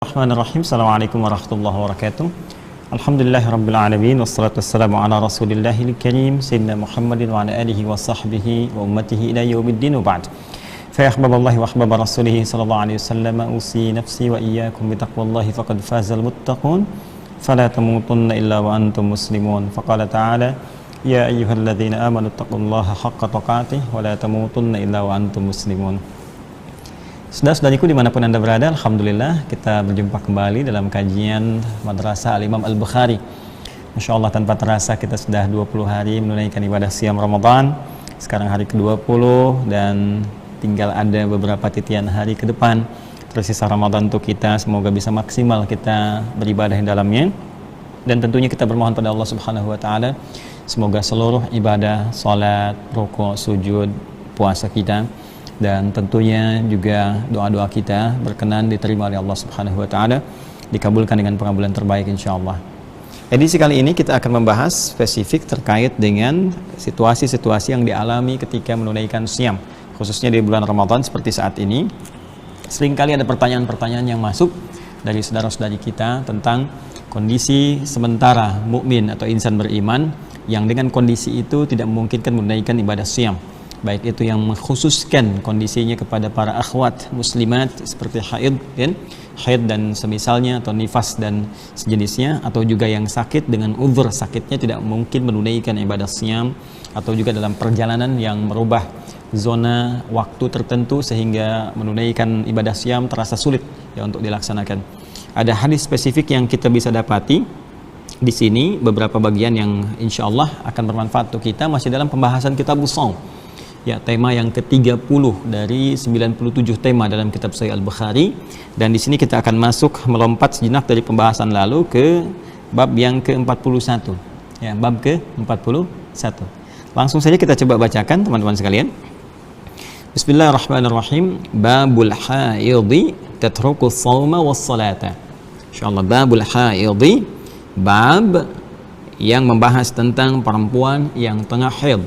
Bismillahirrahmanirrahim. Assalamualaikum warahmatullahi wabarakatuh. Alhamdulillahirabbil alamin wassalatu wassalamu ala rasulillahil karim sayyidina Muhammadin wa ala alihi wa sahbihi wa ummatihi ila yaumiddin wa ba'd. Fa ya ahbaballahi wa ahbaba rasulih sallallahu alaihi wasallam, usi nafsi wa iyyakum bi taqwallahi faqad fazal muttaqun. Fala tamutunna illa wa antum muslimun. Faqala ta'ala ya ayyuhalladzina amanu taqullaha haqqa tuqatih wa la tamutunna illa wa antum muslimun. Saudara-saudariku dimanapun Anda berada, Alhamdulillah kita berjumpa kembali dalam kajian Madrasah Al-Imam Al-Bukhari. Masya Allah, tanpa terasa kita sudah 20 hari menunaikan ibadah siam Ramadan. Sekarang hari ke-20 dan tinggal ada beberapa titian hari ke depan. Tersisa Ramadan untuk kita, semoga bisa maksimal kita beribadah di dalamnya. Dan tentunya kita bermohon pada Allah Subhanahu wa Ta'ala, semoga seluruh ibadah, salat, rukuk, sujud, puasa kita, dan tentunya juga doa-doa kita berkenan diterima oleh Allah Subhanahu wa Ta'ala, dikabulkan dengan pengabulan terbaik insyaallah. Edisi kali ini kita akan membahas spesifik terkait dengan situasi-situasi yang dialami ketika menunaikan siam, khususnya di bulan Ramadan seperti saat ini. Seringkali ada pertanyaan-pertanyaan yang masuk dari saudara-saudari kita tentang kondisi sementara mukmin atau insan beriman yang dengan kondisi itu tidak memungkinkan menunaikan ibadah siam, baik itu yang mengkhususkan kondisinya kepada para akhwat muslimat seperti haid dan semisalnya, atau nifas dan sejenisnya, atau juga yang sakit dengan uzur sakitnya tidak mungkin menunaikan ibadah siam, atau juga dalam perjalanan yang merubah zona waktu tertentu sehingga menunaikan ibadah siam terasa sulit ya untuk dilaksanakan. Ada hadis spesifik yang kita bisa dapati di sini, beberapa bagian yang insyaallah akan bermanfaat untuk kita, masih dalam pembahasan Kitabus Shaum. Ya, tema yang ke-30 dari 97 tema dalam kitab Sahih Al-Bukhari, dan di sini kita akan masuk melompat sejenak dari pembahasan lalu ke bab yang ke-41. Ya, bab ke-41. Langsung saja kita coba bacakan teman-teman sekalian. Bismillahirrahmanirrahim. Babul haidhi tatruku shauma was salata. Insyaallah, babul haidhi, bab yang membahas tentang perempuan yang tengah haid.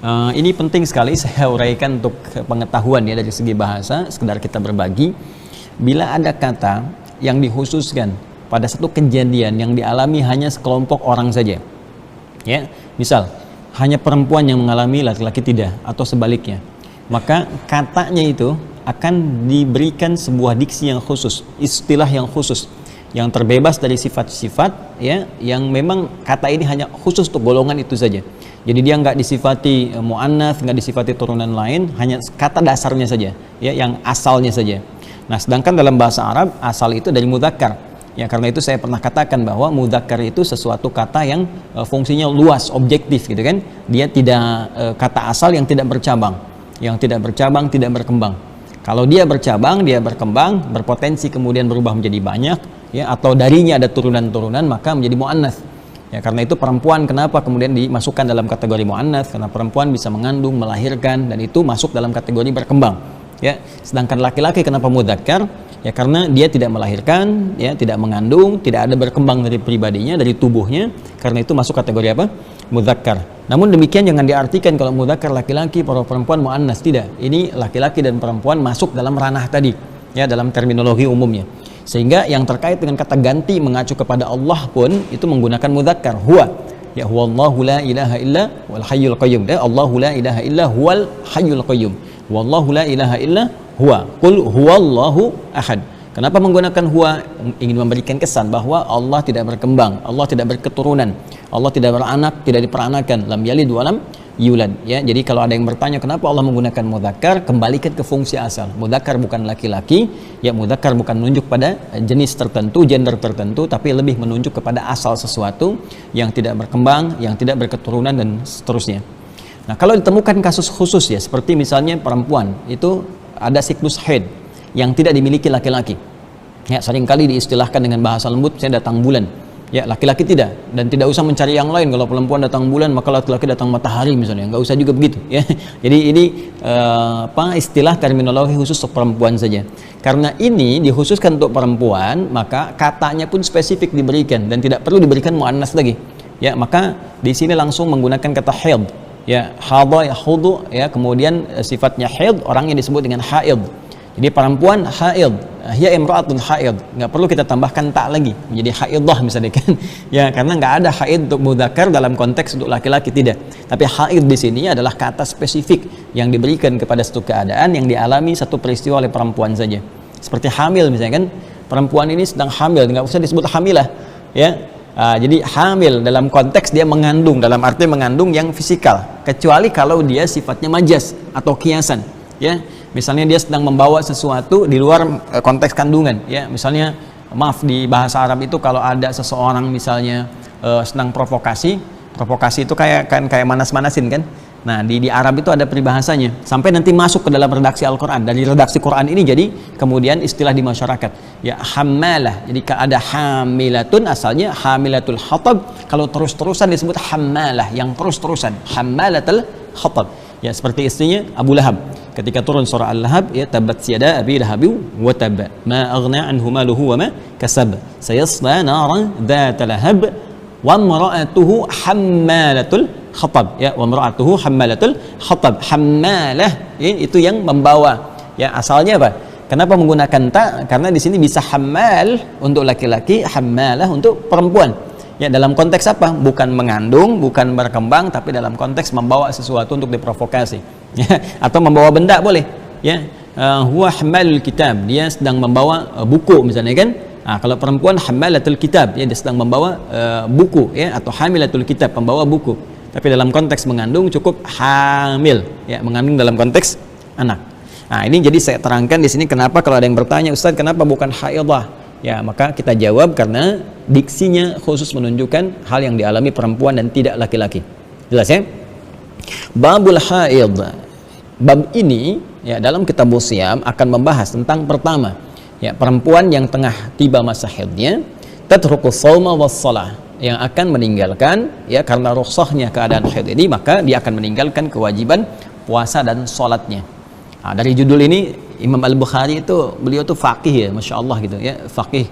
Ini penting sekali saya uraikan untuk pengetahuan ya dari segi bahasa, sekedar kita berbagi. Bila ada kata yang dikhususkan pada satu kejadian yang dialami hanya sekelompok orang saja, ya, misal hanya perempuan yang mengalami, laki-laki tidak, atau sebaliknya, maka katanya itu akan diberikan sebuah diksi yang khusus, istilah yang khusus, yang terbebas dari sifat-sifat ya, yang memang kata ini hanya khusus untuk golongan itu saja. Jadi dia nggak disifati mu'annats, nggak disifati turunan lain, hanya kata dasarnya saja, ya, yang asalnya saja. Nah, sedangkan dalam bahasa Arab asal itu dari mudzakkar. Ya, karena itu saya pernah katakan bahwa mudzakkar itu sesuatu kata yang fungsinya luas, objektif gitu kan. Dia tidak kata asal yang tidak bercabang, tidak berkembang. Kalau dia bercabang, dia berkembang, berpotensi kemudian berubah menjadi banyak, ya, atau darinya ada turunan-turunan, maka menjadi mu'annats. Ya, karena itu perempuan kenapa kemudian dimasukkan dalam kategori mu'annats? Karena perempuan bisa mengandung, melahirkan, dan itu masuk dalam kategori berkembang. Ya, sedangkan laki-laki kenapa mudzakkar? Ya, karena dia tidak melahirkan, ya, tidak mengandung, tidak ada berkembang dari pribadinya, dari tubuhnya. Karena itu masuk kategori apa? Mudzakkar. Namun demikian jangan diartikan kalau mudzakkar laki-laki, para perempuan mu'annats, tidak. Ini laki-laki dan perempuan masuk dalam ranah tadi, ya, dalam terminologi umumnya. Sehingga yang terkait dengan kata ganti mengacu kepada Allah pun itu menggunakan mudzakkar, huwa. Ya, huwallahu la ilaha illa wal hayyul qayyum. Ya, Allahu la ilaha illa huwal hayyul qayyum. Wallahu la ilaha illa huwa. Qul huwallahu ahad. Kenapa menggunakan huwa? Ingin memberikan kesan bahwa Allah tidak berkembang, Allah tidak berketurunan, Allah tidak beranak, tidak diperanakan, lam yalid wa lam yulad. Ya, jadi kalau ada yang bertanya kenapa Allah menggunakan mudzakkar, kembalikan ke fungsi asal. Mudzakkar bukan laki-laki, ya, mudzakkar bukan menunjuk pada jenis tertentu, gender tertentu, tapi lebih menunjuk kepada asal sesuatu yang tidak berkembang, yang tidak berketurunan, dan seterusnya. Nah, kalau ditemukan kasus khusus ya, seperti misalnya perempuan itu ada siklus haid yang tidak dimiliki laki-laki. Ya, seringkali diistilahkan dengan bahasa lembut, saya datang bulan. Ya, laki-laki tidak, dan tidak usah mencari yang lain. Kalau perempuan datang bulan, maka laki-laki datang matahari misalnya, nggak usah juga begitu ya. Jadi ini istilah terminologi khusus untuk perempuan saja. Karena ini dikhususkan untuk perempuan, maka katanya pun spesifik diberikan dan tidak perlu diberikan mu'annats lagi. Ya, maka di sini langsung menggunakan kata haid. Ya, hadha yahudu, ya, kemudian sifatnya haid, orangnya disebut dengan haid. Jadi perempuan haid, hiya imra'atun haid, nggak perlu kita tambahkan tak lagi menjadi haidah misalnya kan. Ya, karena nggak ada haid untuk mudzakkar dalam konteks untuk laki-laki, tidak. Tapi haid di sini adalah kata spesifik yang diberikan kepada satu keadaan yang dialami satu peristiwa oleh perempuan saja. Seperti hamil misalnya kan, perempuan ini sedang hamil, nggak usah disebut hamilah, ya. Jadi hamil dalam konteks dia mengandung, dalam arti mengandung yang fisikal, kecuali kalau dia sifatnya majas atau kiasan, ya. Misalnya dia sedang membawa sesuatu di luar konteks kandungan, ya. Misalnya, maaf, di bahasa Arab itu kalau ada seseorang misalnya sedang provokasi itu kayak manas-manasin kan. Nah, di Arab itu ada peribahasanya sampai nanti masuk ke dalam redaksi Al-Quran. Dari redaksi Quran ini jadi kemudian istilah di masyarakat, ya, hammalah. Jadi ada hamilatun, asalnya hamilatul hatab, kalau terus-terusan disebut hammalah, yang terus-terusan, hammalatul hatab. Ya, seperti istrinya Abu Lahab ketika turun surah Al-Lahab, ya, tabat yada abi lahabi wa tab ma aghna anhu maluhu wa ma kasab sayasla naran dzata lahab wa imra'atuhu hammalatul khatab, ya, wa imra'atuhu hammalatul khatab. Hammalah, ya, itu yang membawa, ya. Asalnya apa? Kenapa menggunakan ta? Karena di sini bisa hammal untuk laki-laki, hammalah untuk perempuan. Ya, dalam konteks apa? Bukan mengandung, bukan berkembang, tapi dalam konteks membawa sesuatu untuk diprovokasi, ya, atau membawa benda boleh, ya. Huwa hammalul kitab, dia sedang membawa buku misalnya kan. Kalau perempuan hammalatul kitab, ya, dia sedang membawa buku, ya, atau hamilatul kitab, pembawa buku. Tapi dalam konteks mengandung cukup hamil, ya, mengandung dalam konteks anak. Nah, ini jadi saya terangkan di sini kenapa kalau ada yang bertanya, Ustaz, kenapa bukan haidah? Ya, maka kita jawab karena diksinya khusus menunjukkan hal yang dialami perempuan dan tidak laki-laki. Jelas, ya? Babul haid. Bab ini, ya, dalam kitab Siyam akan membahas tentang pertama, ya, perempuan yang tengah tiba masa haidnya, tatrukus shauma was shalah, yang akan meninggalkan, ya, karena rukhsahnya keadaan haid ini, maka dia akan meninggalkan kewajiban puasa dan sholatnya. Dari judul ini Imam Al-Bukhari itu, beliau tuh faqih, ya, Masya Allah gitu, ya, faqih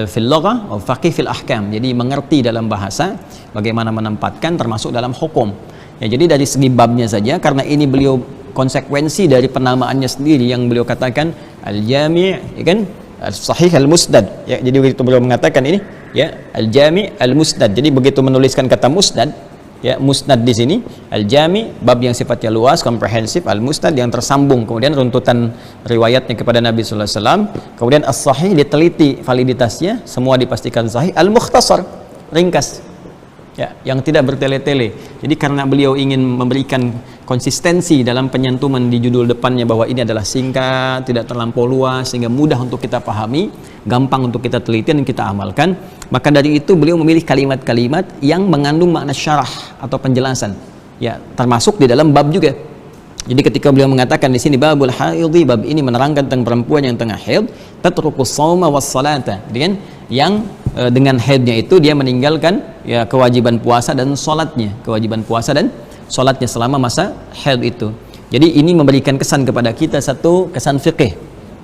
fil lughah, faqih fil ahkam, jadi mengerti dalam bahasa bagaimana menempatkan termasuk dalam hukum, ya. Jadi dari segi babnya saja, karena ini beliau konsekuensi dari penamaannya sendiri yang beliau katakan al-jami', ya kan, al-sahih al-musnad, ya. Jadi begitu beliau mengatakan ini, ya, al-jami' al-musnad, jadi begitu menuliskan kata musnad, ya, musnad di sini al-jami, bab yang sifatnya luas, komprehensif, al-musnad yang tersambung, kemudian runtutan riwayatnya kepada Nabi sallallahu alaihi wasallam, kemudian as-sahih diteliti validitasnya, semua dipastikan sahih, al-mukhtasar ringkas, ya, yang tidak bertele-tele. Jadi karena beliau ingin memberikan konsistensi dalam penyantuman di judul depannya bahwa ini adalah singkat, tidak terlampau luas, sehingga mudah untuk kita pahami, gampang untuk kita teliti dan kita amalkan, maka dari itu beliau memilih kalimat-kalimat yang mengandung makna syarah atau penjelasan, ya, termasuk di dalam bab juga. Jadi ketika beliau mengatakan di sini babul haidhi, bab ini menerangkan tentang perempuan yang tengah haid, tatrukus shauma was salata, dengan yang dengan haidnya itu dia meninggalkan, ya, kewajiban puasa dan sholatnya, kewajiban puasa dan sholatnya selama masa haid itu. Jadi ini memberikan kesan kepada kita, satu kesan fikih,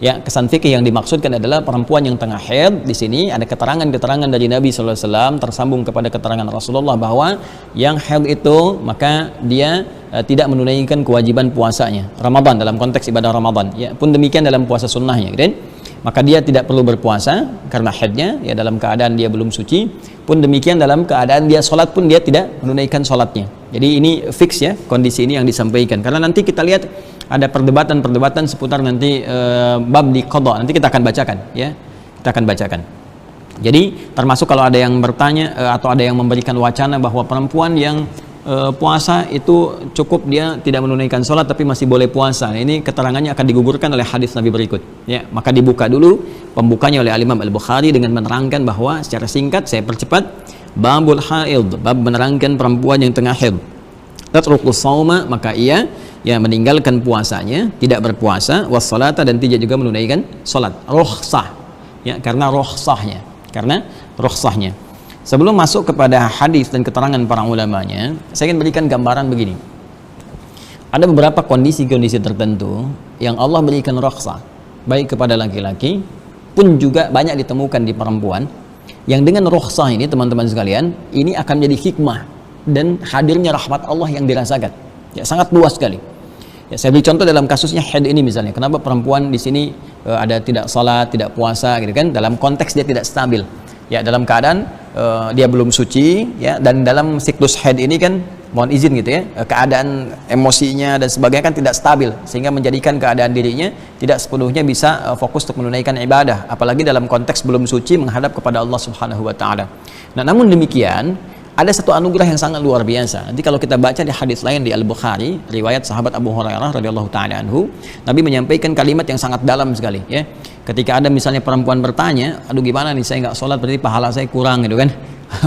ya, kesan fikih yang dimaksudkan adalah perempuan yang tengah haid. Di sini ada keterangan-keterangan dari Nabi sallallahu alaihi wasallam tersambung kepada keterangan Rasulullah bahwa yang haid itu maka dia tidak menunaikan kewajiban puasanya Ramadan dalam konteks ibadah Ramadan, ya, pun demikian dalam puasa sunnahnya, gitu. Maka dia tidak perlu berpuasa karena haidnya, ya, dalam keadaan dia belum suci, pun demikian dalam keadaan dia sholat pun dia tidak menunaikan sholatnya. Jadi ini fix, ya, kondisi ini yang disampaikan, karena nanti kita lihat ada perdebatan seputar nanti bab di qadha, nanti kita akan bacakan, ya, kita akan bacakan. Jadi termasuk kalau ada yang bertanya atau ada yang memberikan wacana bahwa perempuan yang puasa itu cukup dia tidak menunaikan sholat tapi masih boleh puasa. Nah, ini keterangannya akan digugurkan oleh hadis Nabi berikut, ya. Maka dibuka dulu pembukanya oleh Imam Al-Bukhari dengan menerangkan bahwa secara singkat, saya percepat, babul haid, bab menerangkan perempuan yang tengah haid, tatrukus shauma, maka ia, ya, meninggalkan puasanya, tidak berpuasa, wassalata, dan tidak juga menunaikan sholat, rukhsah, ya, karena rukhsahnya, Sebelum masuk kepada hadis dan keterangan para ulamanya, saya ingin berikan gambaran begini. Ada beberapa kondisi-kondisi tertentu yang Allah berikan rukhsah baik kepada laki-laki pun juga banyak ditemukan di perempuan, yang dengan rukhsah ini, teman-teman sekalian, ini akan menjadi hikmah dan hadirnya rahmat Allah yang dirasakan, ya, sangat luas sekali. Ya, saya beri contoh dalam kasusnya haid ini misalnya. Kenapa perempuan di sini ada tidak salat, tidak puasa gitu kan? Dalam konteks dia tidak stabil. Ya, dalam keadaan dia belum suci ya, dan dalam siklus haid ini kan mohon izin gitu ya, keadaan emosinya dan sebagainya kan tidak stabil sehingga menjadikan keadaan dirinya tidak sepenuhnya bisa fokus untuk menunaikan ibadah, apalagi dalam konteks belum suci menghadap kepada Allah Subhanahu wa taala. Nah, namun demikian ada satu anugerah yang sangat luar biasa. Nanti kalau kita baca di hadis lain di Al-Bukhari, riwayat sahabat Abu Hurairah radhiyallahu taala anhu, Nabi menyampaikan kalimat yang sangat dalam sekali ya. Ketika ada misalnya perempuan bertanya, aduh gimana nih saya nggak sholat berarti pahala saya kurang gitu kan.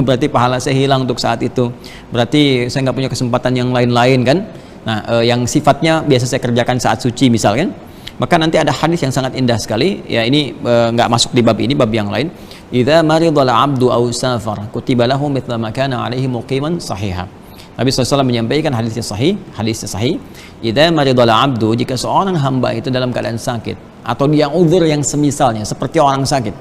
Berarti pahala saya hilang untuk saat itu. Berarti saya nggak punya kesempatan yang lain-lain kan. Nah, yang sifatnya biasa saya kerjakan saat suci misalkan. Maka nanti ada hadis yang sangat indah sekali. Ya ini nggak masuk di bab ini, bab yang lain. Idza maridal 'abdu aw safar kutiba lahu mithla ma kana 'alaihi muqiman sahiha. Nabi SAW menyampaikan hadisnya sahih. Idza maridal 'abdu, jika seorang hamba itu dalam keadaan sakit atau dia uzur yang semisalnya seperti orang sakit,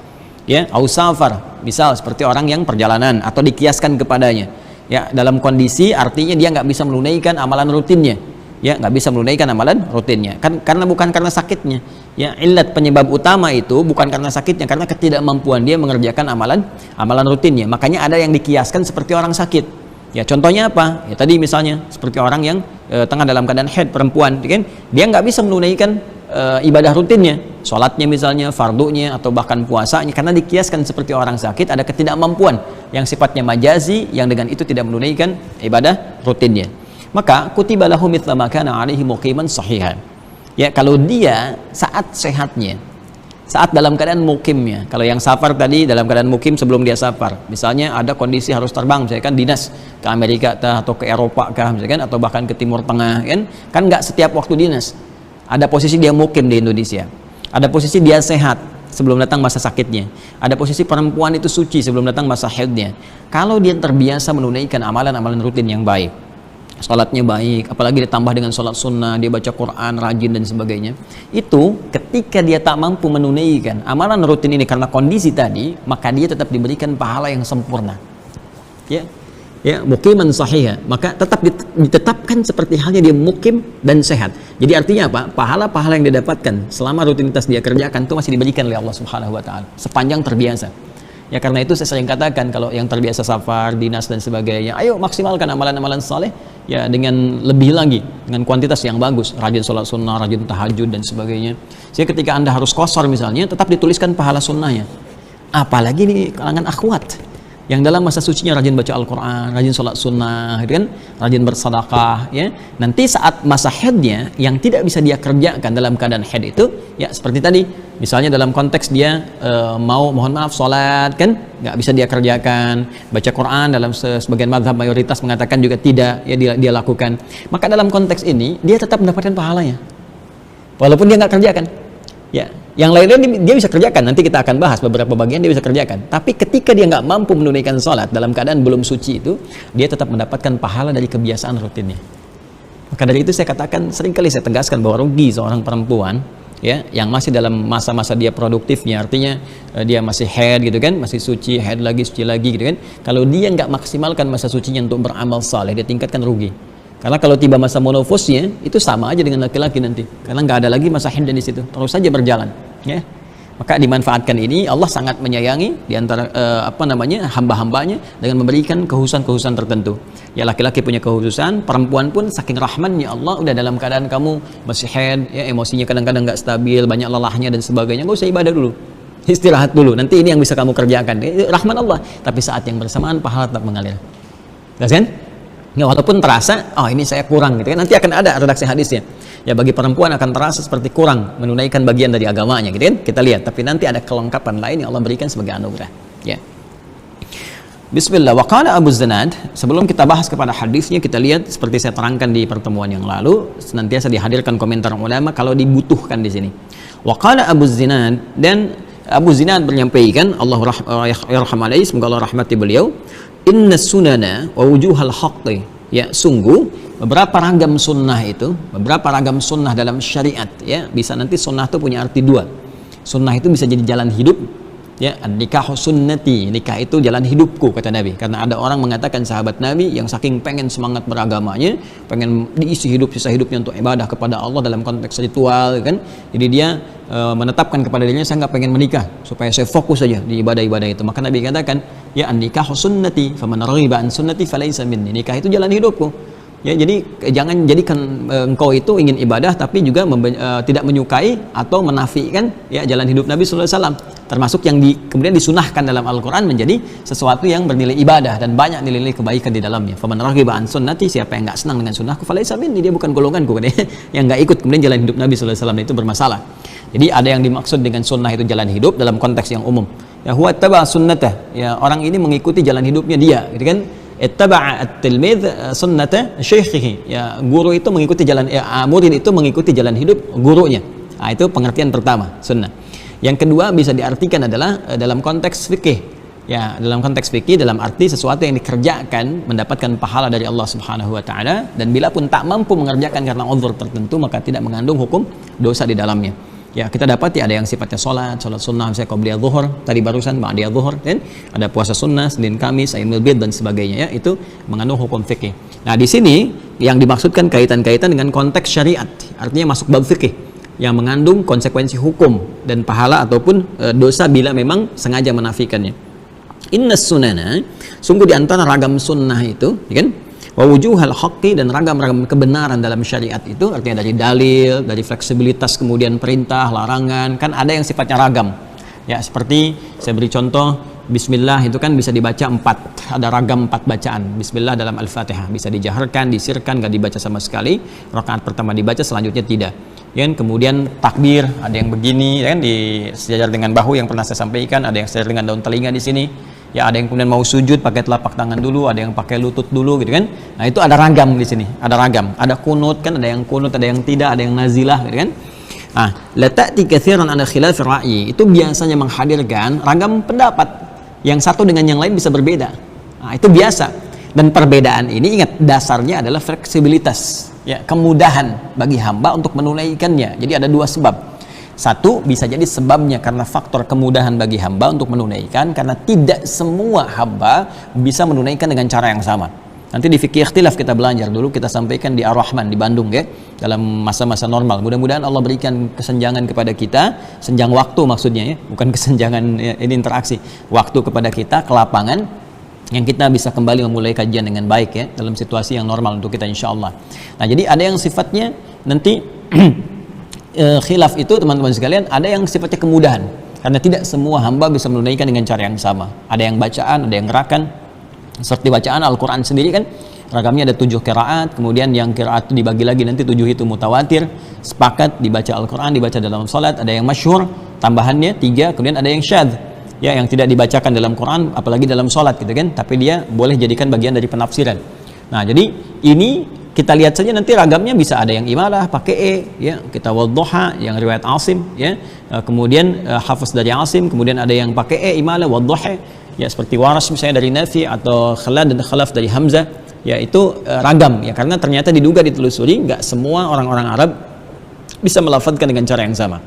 ya, aw safar, misal seperti orang yang perjalanan atau dikiaskan kepadanya, ya, dalam kondisi artinya dia nggak bisa menunaikan amalan rutinnya. Ya, nggak bisa menunaikan amalan rutinnya kan, karena bukan karena sakitnya ya, illat penyebab utama itu bukan karena sakitnya, karena ketidakmampuan dia mengerjakan amalan rutinnya. Makanya ada yang dikiaskan seperti orang sakit ya. Contohnya apa ya, tadi misalnya seperti orang yang tengah dalam keadaan haid, perempuan kan, dia nggak bisa menunaikan ibadah rutinnya, sholatnya misalnya, fardunya atau bahkan puasanya, karena dikiaskan seperti orang sakit, ada ketidakmampuan yang sifatnya majazi yang dengan itu tidak menunaikan ibadah rutinnya. Maka kutiba lahu mithla ma kana 'alaihi muqiman sahihan. Ya, kalau dia saat sehatnya, saat dalam keadaan mukimnya. Kalau yang safar tadi dalam keadaan mukim sebelum dia safar. Misalnya ada kondisi harus terbang, misalkan dinas ke Amerika atau ke Eropa kah misalkan, atau bahkan ke Timur Tengah kan. Kan nggak setiap waktu dinas. Ada posisi dia mukim di Indonesia. Ada posisi dia sehat sebelum datang masa sakitnya. Ada posisi perempuan itu suci sebelum datang masa haidnya. Kalau dia terbiasa menunaikan amalan-amalan rutin yang baik, sholatnya baik, apalagi ditambah dengan sholat sunnah, dia baca Quran, rajin dan sebagainya, itu ketika dia tak mampu menunaikan amalan rutin ini karena kondisi tadi, maka dia tetap diberikan pahala yang sempurna ya, muqiman sahih, maka tetap ditetapkan seperti halnya dia mukim dan sehat. Jadi artinya apa? Pahala-pahala yang dia dapatkan selama rutinitas dia kerjakan itu masih diberikan oleh Allah Subhanahu wa taala sepanjang terbiasa. Ya, karena itu saya sering katakan kalau yang terbiasa safar, dinas dan sebagainya, ayo maksimalkan amalan-amalan saleh ya dengan lebih lagi, dengan kuantitas yang bagus, rajin sholat sunnah, rajin tahajud dan sebagainya. Jadi ketika Anda harus qashar misalnya, tetap dituliskan pahala sunnahnya. Apalagi di kalangan akhwat yang dalam masa sucinya rajin baca Al-Quran, rajin sholat sunnah, gitu kan? Rajin bersedekah, ya. Nanti saat masa haidnya yang tidak bisa dia kerjakan dalam keadaan haid itu, ya seperti tadi, misalnya dalam konteks dia mau mohon maaf sholat, kan nggak bisa dia kerjakan, baca Quran dalam sebagian mazhab mayoritas mengatakan juga tidak, ya dia lakukan. Maka dalam konteks ini dia tetap mendapatkan pahalanya, walaupun dia nggak kerjakan. Ya, yang lainnya dia bisa kerjakan, nanti kita akan bahas beberapa bagian dia bisa kerjakan. Tapi ketika dia nggak mampu menunaikan sholat dalam keadaan belum suci itu, dia tetap mendapatkan pahala dari kebiasaan rutinnya. Maka dari itu saya katakan, seringkali saya tegaskan bahwa rugi seorang perempuan ya yang masih dalam masa-masa dia produktifnya, artinya dia masih haid gitu kan, masih suci, haid lagi, suci lagi gitu kan. Kalau dia nggak maksimalkan masa sucinya untuk beramal saleh, dia tingkatkan rugi. Karena kalau tiba masa monofosnya itu sama aja dengan laki-laki nanti, karena nggak ada lagi masa haid di situ, terus saja berjalan ya. Maka dimanfaatkan ini, Allah sangat menyayangi diantara hamba-hambanya dengan memberikan kekhususan tertentu. Ya, laki-laki punya kekhususan, perempuan pun saking rahmannya Allah, udah dalam keadaan kamu masih haid ya, emosinya kadang-kadang nggak stabil, banyak lelahnya dan sebagainya, nggak usah ibadah dulu, istirahat dulu, nanti ini yang bisa kamu kerjakan. Rahman Allah, tapi saat yang bersamaan pahala tetap mengalir. Jelas kan? Ya, walaupun terasa, oh ini saya kurang gitu kan, nanti akan ada redaksi hadisnya. Ya, bagi perempuan akan terasa seperti kurang menunaikan bagian dari agamanya gitu kan, kita lihat. Tapi nanti ada kelengkapan lain yang Allah berikan sebagai anugerah. Ya. Bismillah. Wa qala Abu Zinad, sebelum kita bahas kepada hadisnya, kita lihat seperti saya terangkan di pertemuan yang lalu, senantiasa dihadirkan komentar ulama kalau dibutuhkan di sini. Wa qala Abu Zinad, dan Abu Zinad menyampaikan, Allah yarham alaihi, semoga Allah rahmati beliau, inna sunana wa wujuhal haqqi, ya sungguh beberapa ragam sunnah itu, beberapa ragam sunnah dalam syariat ya, bisa nanti sunnah itu punya arti dua. Sunnah itu bisa jadi jalan hidup Ya, nikah sunnati, nikah itu jalan hidupku kata Nabi. Karena ada orang mengatakan sahabat Nabi yang saking pengen semangat beragamanya, pengen diisi hidup sisa hidupnya untuk ibadah kepada Allah dalam konteks ritual kan. Jadi dia menetapkan kepada dirinya, saya nggak pengen menikah supaya saya fokus saja di ibadah-ibadah itu. Maka Nabi katakan, ya nikah sunnati, faman raghiba an sunnati falaysa minni. Nikah itu jalan hidupku. Ya, jadi jangan jadikan engkau itu ingin ibadah tapi juga tidak menyukai atau menafikan ya jalan hidup Nabi sallallahu alaihi wasallam, termasuk yang kemudian disunahkan dalam Al-Qur'an menjadi sesuatu yang bernilai ibadah dan banyak nilai-nilai kebaikan di dalamnya. Faman raghiba an sunnati, siapa yang enggak senang dengan sunnahku falaysa minni, dia bukan golonganku kan ya. Yang enggak ikut kemudian jalan hidup Nabi sallallahu alaihi wasallam itu bermasalah. Jadi ada yang dimaksud dengan sunnah itu jalan hidup dalam konteks yang umum. Ya huwa taba sunnatah, ya orang ini mengikuti jalan hidupnya dia, gitu kan? Ittaba'a at-tilmidh sunnata syaikhihi, ya guru itu mengikuti jalan murid itu mengikuti jalan hidup gurunya. Nah, itu pengertian pertama sunnah. Yang kedua bisa diartikan adalah dalam konteks fikih. Ya, dalam konteks fikih dalam arti sesuatu yang dikerjakan mendapatkan pahala dari Allah Subhanahu wa taala, dan bila pun tak mampu mengerjakan karena uzur tertentu maka tidak mengandung hukum dosa di dalamnya. Ya, kita dapati ada yang sifatnya sholat sunnah, misalnya qabliyah zuhur, tadi barusan ba'diyah zuhur, dan ada puasa sunnah, Senin Kamis, Ayyamul Bid dan sebagainya ya, itu mengandung hukum fikih. Nah, di sini yang dimaksudkan kaitan-kaitan dengan konteks syariat, artinya masuk bab fikih yang mengandung konsekuensi hukum dan pahala ataupun dosa bila memang sengaja menafikannya. Innas sunana, sungguh di antara ragam sunnah itu, ya kan? Wa wujuhal haqqi, dan ragam-ragam kebenaran dalam syariat itu artinya dari dalil, dari fleksibilitas, kemudian perintah, larangan, kan ada yang sifatnya ragam. Ya, seperti saya beri contoh, bismillah itu kan bisa dibaca 4, ada ragam 4 bacaan. Bismillah dalam Al-Fatihah bisa dijaharkan, disirkan, nggak dibaca sama sekali. Rakaat pertama dibaca, selanjutnya tidak. Ya, kemudian takbir, ada yang begini, ya kan, sejajar dengan bahu yang pernah saya sampaikan, ada yang sejajar dengan daun telinga di sini. Ya, ada yang kemudian mau sujud pakai telapak tangan dulu, ada yang pakai lutut dulu gitu kan. Nah, itu ada ragam di sini, ada ragam. Ada kunut kan, ada yang kunut, ada yang tidak, ada yang nazilah gitu kan. Nah, la ta'ti katsiran ala khilaf ra'yi, itu biasanya menghadirkan ragam pendapat yang satu dengan yang lain bisa berbeda. Nah, itu biasa. Dan perbedaan ini ingat dasarnya adalah fleksibilitas, ya, kemudahan bagi hamba untuk menunaikannya. Jadi ada dua sebab. Satu, bisa jadi sebabnya karena faktor kemudahan bagi hamba untuk menunaikan, karena tidak semua hamba bisa menunaikan dengan cara yang sama. Nanti di fikih ikhtilaf kita belajar, dulu kita sampaikan di Ar-Rahman di Bandung ya, dalam masa-masa normal. Mudah-mudahan Allah berikan kesenjangan kepada kita, senjang waktu maksudnya ya, bukan kesenjangan ya, ini interaksi, waktu kepada kita ke lapangan, yang kita bisa kembali memulai kajian dengan baik ya, dalam situasi yang normal untuk kita insya Allah. Nah, jadi ada yang sifatnya nanti khilaf itu teman-teman sekalian, ada yang sifatnya kemudahan karena tidak semua hamba bisa menunaikan dengan cara yang sama. Ada yang bacaan, ada yang gerakan. Seperti bacaan Al-Quran sendiri kan ragamnya ada 7 qiraat, kemudian yang qiraat itu dibagi lagi nanti 7 itu mutawatir, sepakat dibaca Al-Quran, dibaca dalam salat. Ada yang masyhur, tambahannya 3, kemudian ada yang syadz ya, yang tidak dibacakan dalam Quran apalagi dalam salat gitu kan, tapi dia boleh jadikan bagian dari penafsiran. Nah, jadi ini kita lihat saja nanti ragamnya, bisa ada yang imalah pakai e ya, kita wadduha yang riwayat Asim ya, kemudian hafaz dari Asim, kemudian ada yang pakai e imalah wadduha ya, seperti Waras misalnya dari Nafi, atau Khalad dan Khalaf dari Hamzah ya, itu ragam ya, karena ternyata diduga ditelusuri nggak semua orang-orang Arab bisa melafadzkan dengan cara yang sama,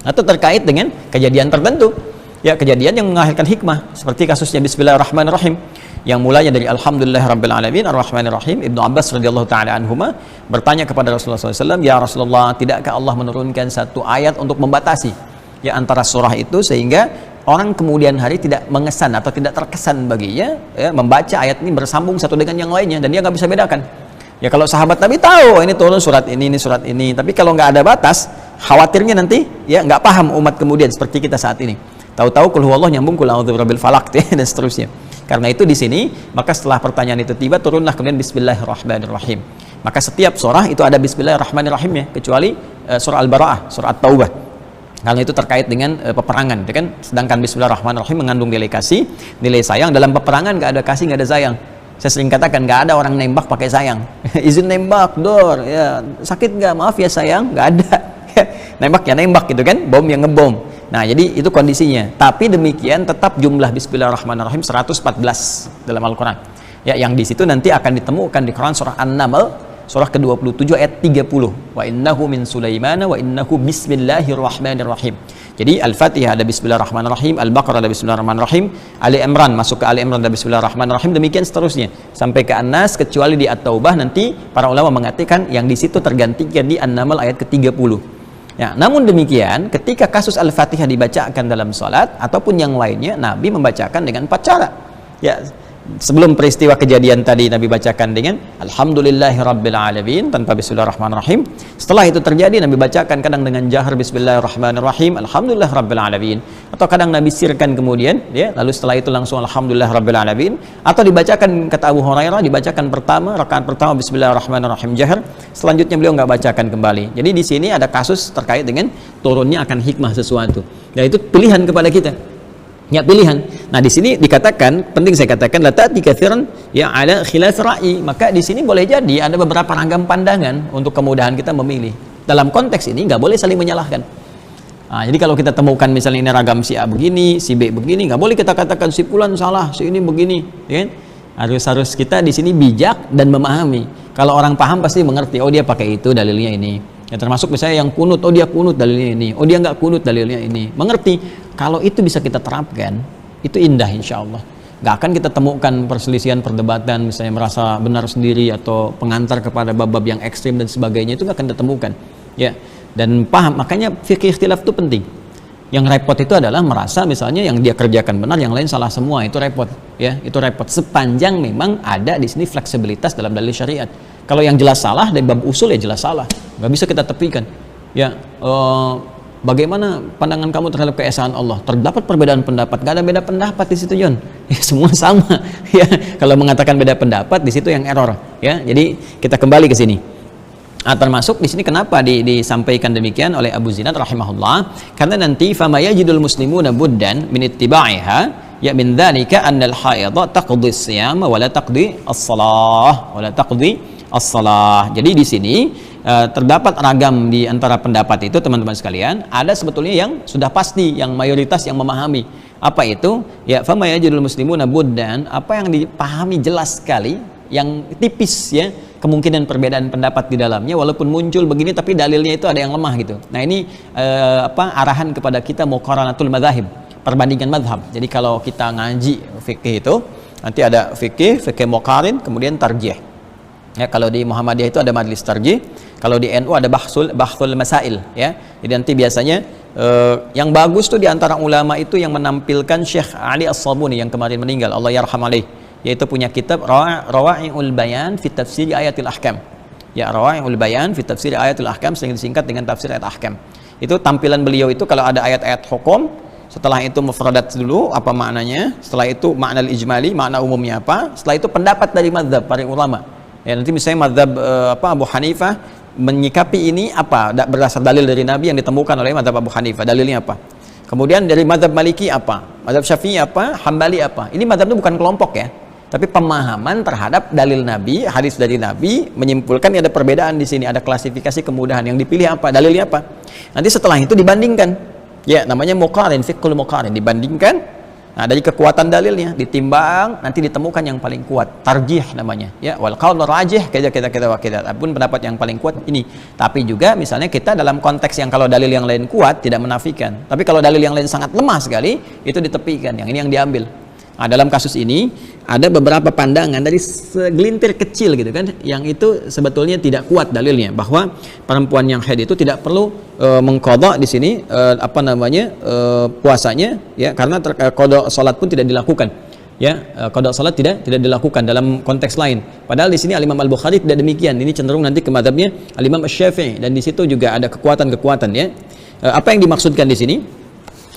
atau terkait dengan kejadian tertentu ya, kejadian yang menghasilkan hikmah, seperti kasusnya Bismillahirrahmanirrahim yang mulanya dari Alhamdulillahirrabbilalamin Ar-Rahmanirrahim. Ibnu Abbas radhiyallahu ta'ala anhuma bertanya kepada Rasulullah SAW, ya Rasulullah, tidakkah Allah menurunkan satu ayat untuk membatasi ya antara surah itu, sehingga orang kemudian hari tidak mengesan atau tidak terkesan baginya ya, membaca ayat ini bersambung satu dengan yang lainnya, dan dia nggak bisa bedakan ya. Kalau sahabat Nabi tahu ini turun surat ini surat ini, tapi kalau nggak ada batas, khawatirnya nanti ya nggak paham umat kemudian, seperti kita saat ini tahu-tahu qul huwallahu nyambung qul a'udzu birabbil falaq dan seterusnya. Karena itu di sini, maka setelah pertanyaan itu tiba, turunlah kemudian Bismillahirrahmanirrahim. Maka setiap surah itu ada Bismillahirrahmanirrahimnya, kecuali surah Al-Bara'ah, surah At-Taubah. Karena itu terkait dengan peperangan, ya kan? Sedangkan Bismillahirrahmanirrahim mengandung nilai kasih, nilai sayang. Dalam peperangan nggak ada kasih, nggak ada sayang. Saya sering katakan, nggak ada orang nembak pakai sayang. Izin nembak, dor, ya sakit nggak? Maaf ya sayang, nggak ada. Nembak ya nembak gitu kan, bom yang ngebom. Nah, jadi itu kondisinya. Tapi demikian tetap jumlah Bismillahirrahmanirrahim 114 dalam Al-Quran. Ya, yang di situ nanti akan ditemukan di Quran surah An-Naml surah ke-27 ayat 30. Wa innahu min Sulaimana wa innahu bismillahirrahmanirrahim. Jadi Al-Fatihah ada bismillahirrahmanirrahim, Al-Baqarah ada bismillahirrahmanirrahim, Ali Imran masuk ke Ali Imran ada bismillahirrahmanirrahim, demikian seterusnya sampai ke An-Nas, kecuali di At-Taubah nanti para ulama mengatakan yang di situ tergantikan di An-Naml ayat ke-30. Ya, namun demikian ketika kasus Al-Fatihah dibacakan dalam salat ataupun yang lainnya, Nabi membacakan dengan 4 cara. Ya, sebelum peristiwa kejadian tadi Nabi bacakan dengan Alhamdulillahirabbil alamin tanpa bismillahirrahmanirrahim. Setelah itu terjadi Nabi bacakan kadang dengan jahar bismillahirrahmanirrahim Alhamdulillahirabbil alamin, atau kadang Nabi sirkan kemudian ya, lalu setelah itu langsung Alhamdulillahirabbil alamin, atau dibacakan kata Abu Hurairah dibacakan pertama, rakaat pertama bismillahirrahmanirrahim jahar, selanjutnya beliau nggak bacakan kembali. Jadi di sini ada kasus terkait dengan turunnya akan hikmah sesuatu. Dan itu pilihan kepada kita. Ya, pilihan. Nah, di sini dikatakan, penting saya katakan la ta'ti katsiran ya ala khilaf ra'i. Maka di sini boleh jadi ada beberapa ragam pandangan untuk kemudahan kita memilih. Dalam konteks ini nggak boleh saling menyalahkan. Nah, jadi kalau kita temukan misalnya ini ragam si A begini, si B begini, nggak boleh kita katakan si fulan salah, si ini begini, ya kan? Harus kita di sini bijak dan memahami. Kalau orang paham pasti mengerti, oh dia pakai itu dalilnya ini. Ya, termasuk misalnya yang kunut, oh dia kunut dalilnya ini, oh dia nggak kunut dalilnya ini, mengerti. Kalau itu bisa kita terapkan, itu indah insya Allah. Nggak akan kita temukan perselisihan, perdebatan, misalnya merasa benar sendiri atau pengantar kepada bab-bab yang ekstrim dan sebagainya, itu nggak akan kita temukan. Ya, dan paham, makanya fikih ikhtilaf itu penting. Yang repot itu adalah merasa misalnya yang dia kerjakan benar, yang lain salah semua, itu repot. Ya, itu repot. Sepanjang memang ada di sini fleksibilitas dalam dalil syariat. Kalau yang jelas salah dari bab usul ya jelas salah, nggak bisa kita tepikan. Ya, bagaimana pandangan kamu terhadap keesaan Allah? Terdapat perbedaan pendapat, nggak ada beda pendapat di situ, John. Ya, semua sama. Ya, kalau mengatakan beda pendapat di situ yang error. Ya, jadi kita kembali ke sini. Termasuk di sini kenapa disampaikan demikian oleh Abu Zinad rahimahullah? Karena nanti fama yajidul muslimuna buddan min ittiba'iha, ya min dzalika annal haidha taqdi as-siyam wa la taqdi as-shalah wa la taqdi as-salah. Jadi di sini terdapat ragam di antara pendapat itu, teman-teman sekalian. Ada sebetulnya yang sudah pasti, yang mayoritas yang memahami. Apa itu? Ya, fama yajidul muslimuna buddan, apa yang dipahami jelas sekali, yang tipis ya, kemungkinan perbedaan pendapat di dalamnya, walaupun muncul begini tapi dalilnya itu ada yang lemah gitu. Nah, ini arahan kepada kita muqaranatul madzahib, perbandingan mazhab. Jadi kalau kita ngaji fikih itu nanti ada fikih muqarin, kemudian tarjih. Ya, kalau di Muhammadiyah itu ada majlis tarjih, kalau di NU ada bahsul masail ya. Jadi nanti biasanya yang bagus tuh di antara ulama itu yang menampilkan Syekh Ali As-Sabuni yang kemarin meninggal, Allah yarham alaih, yaitu punya kitab Rawa'iul Bayan fi Tafsir Ayatil Ahkam. Ya, Rawa'iul Bayan fi Tafsir Ayatil Ahkam, sering disingkat dengan tafsir ayat ahkam. Itu tampilan beliau itu kalau ada ayat-ayat hukum, setelah itu mufradat dulu apa maknanya, setelah itu makna ijmali, makna umumnya apa, setelah itu pendapat dari mazhab para ulama. Ya, nanti misalnya mazhab Abu Hanifah menyikapi ini apa berdasar dalil dari Nabi yang ditemukan oleh mazhab Abu Hanifah, dalilnya apa. Kemudian dari mazhab Maliki apa, mazhab Syafi'i apa, Hambali apa. Ini mazhab itu bukan kelompok ya, tapi pemahaman terhadap dalil Nabi, hadis dari Nabi, menyimpulkan ada perbedaan di sini, ada klasifikasi kemudahan, yang dipilih apa, dalilnya apa. Nanti setelah itu dibandingkan. Ya, namanya muqarin, fiqhul muqarin, dibandingkan. Nah, dari kekuatan dalilnya ditimbang, nanti ditemukan yang paling kuat, tarjih namanya. Ya, wal qaul rajih kita pun pendapat yang paling kuat ini. Tapi juga misalnya kita dalam konteks yang kalau dalil yang lain kuat tidak menafikan. Tapi kalau dalil yang lain sangat lemah sekali, itu ditepikan, yang ini yang diambil. Nah, dalam kasus ini ada beberapa pandangan dari segelintir kecil gitu kan, yang itu sebetulnya tidak kuat dalilnya, bahwa perempuan yang haid itu tidak perlu mengqadha di sini puasanya ya, karena qadha salat pun tidak dilakukan. Ya, qadha salat tidak dilakukan dalam konteks lain. Padahal di sini Al-Imam Al-Bukhari tidak demikian. Ini cenderung nanti ke mazhabnya Al-Imam Asy-Syafi'i, dan di situ juga ada kekuatan-kekuatan ya. Apa yang dimaksudkan di sini?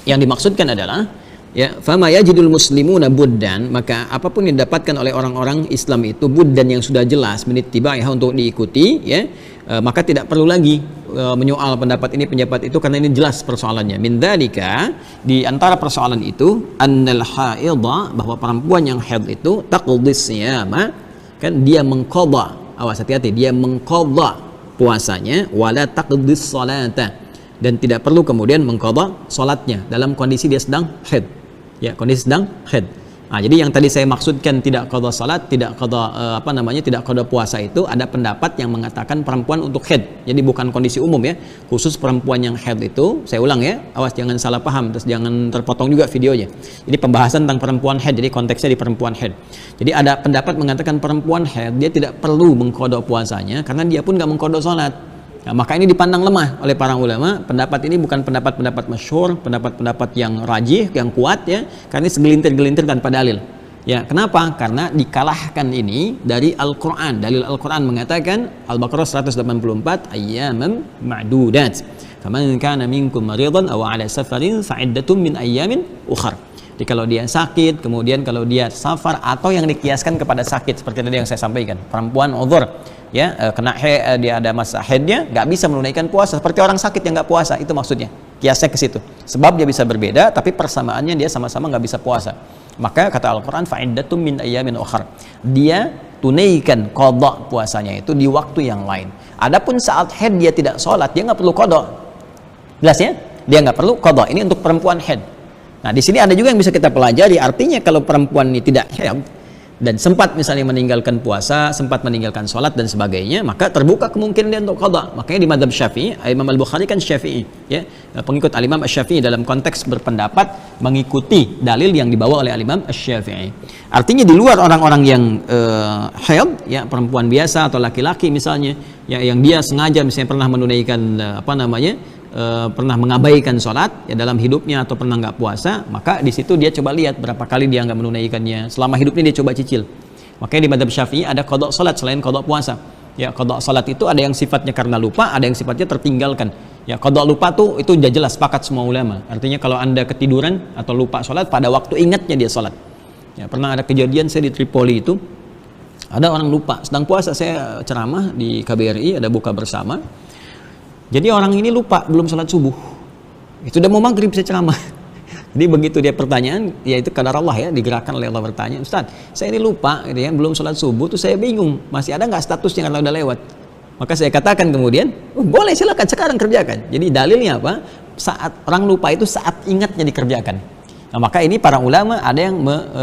Yang dimaksudkan adalah ya, fama yajidul muslimuna buddan, maka apapun yang didapatkan oleh orang-orang Islam itu buddan yang sudah jelas menitibaiha, untuk diikuti ya, maka tidak perlu lagi menyoal pendapat ini pendapat itu, karena ini jelas persoalannya. Min dzalika, di antara persoalan itu annal haidha, bahwa perempuan yang haid itu taqdis siyama, kan dia mengqadha, awas hati-hati, dia mengqadha puasanya, wala taqdis salata, dan tidak perlu kemudian mengqadha salatnya dalam kondisi dia sedang haid. Ya, kondisi sedang haid. Nah, jadi yang tadi saya maksudkan tidak qada salat, tidak qada tidak qada puasa itu ada pendapat yang mengatakan perempuan untuk haid. Jadi bukan kondisi umum ya, khusus perempuan yang haid itu, saya ulang ya, awas jangan salah paham, terus jangan terpotong juga videonya. Jadi pembahasan tentang perempuan haid, jadi konteksnya di perempuan haid. Jadi ada pendapat mengatakan perempuan haid dia tidak perlu mengqada puasanya karena dia pun nggak mengqada salat. Nah, maka ini dipandang lemah oleh para ulama. Pendapat ini bukan pendapat-pendapat masyhur, pendapat-pendapat yang rajih, yang kuat ya, karena ini segelintir-gelintir tanpa dalil. Ya, kenapa? Karena dikalahkan ini dari Al-Qur'an. Dalil Al-Qur'an mengatakan Al-Baqarah 184 ayyaman ma'dudat. Faman kana minkum maridan aw 'ala safarin fa'iddatun min ayyamin ukhar. Jadi kalau dia sakit, kemudian kalau dia safar atau yang dikiaskan kepada sakit seperti tadi yang saya sampaikan, perempuan uzur ya kena dia ada masa haidnya nggak bisa menunaikan puasa seperti orang sakit yang nggak puasa, itu maksudnya kiasnya ke situ, sebab dia bisa berbeda tapi persamaannya dia sama-sama nggak bisa puasa. Maka kata Al-Quran fa'iddatum min ayyamin ukhar, dia tunaikan qada puasanya itu di waktu yang lain. Adapun saat haid dia tidak sholat, dia nggak perlu qada, jelas ya, dia nggak perlu qada. Ini untuk perempuan haid. Nah di sini ada juga yang bisa kita pelajari, artinya kalau perempuan ini tidak haid dan sempat misalnya meninggalkan puasa, sempat meninggalkan sholat dan sebagainya, maka terbuka kemungkinan dia untuk qada. Makanya di mazhab Syafi'i, Imam Al-Bukhari kan Syafi'i ya, pengikut Al-Imam Asy-Syafi'i dalam konteks berpendapat mengikuti dalil yang dibawa oleh Al-Imam Asy-Syafi'i. Artinya di luar orang-orang yang haid ya, perempuan biasa atau laki-laki misalnya ya, yang dia sengaja misalnya pernah menunaikan pernah mengabaikan sholat ya dalam hidupnya atau pernah nggak puasa, maka di situ dia coba lihat berapa kali dia nggak menunaikannya selama hidupnya, dia coba cicil. Makanya di mazhab Syafi'i ada qada sholat selain qada puasa. Ya, qada sholat itu ada yang sifatnya karena lupa, ada yang sifatnya tertinggalkan. Ya, qada lupa tuh itu udah jelas sepakat semua ulama. Artinya kalau Anda ketiduran atau lupa sholat, pada waktu ingatnya dia sholat. Ya, pernah ada kejadian saya di Tripoli itu, ada orang lupa sedang puasa, saya ceramah di KBRI, ada buka bersama. Jadi orang ini lupa belum sholat subuh, itu udah mau maghrib saya ceramah. Jadi begitu dia pertanyaan, ya itu kadar Allah ya, digerakkan oleh Allah bertanya, Ustaz, saya ini lupa gitu ya, belum sholat subuh tuh saya bingung, masih ada nggak statusnya kalau udah lewat? Maka saya katakan kemudian, boleh silakan sekarang kerjakan. Jadi dalilnya apa? Saat orang lupa itu saat ingatnya dikerjakan. Nah, maka ini para ulama ada yang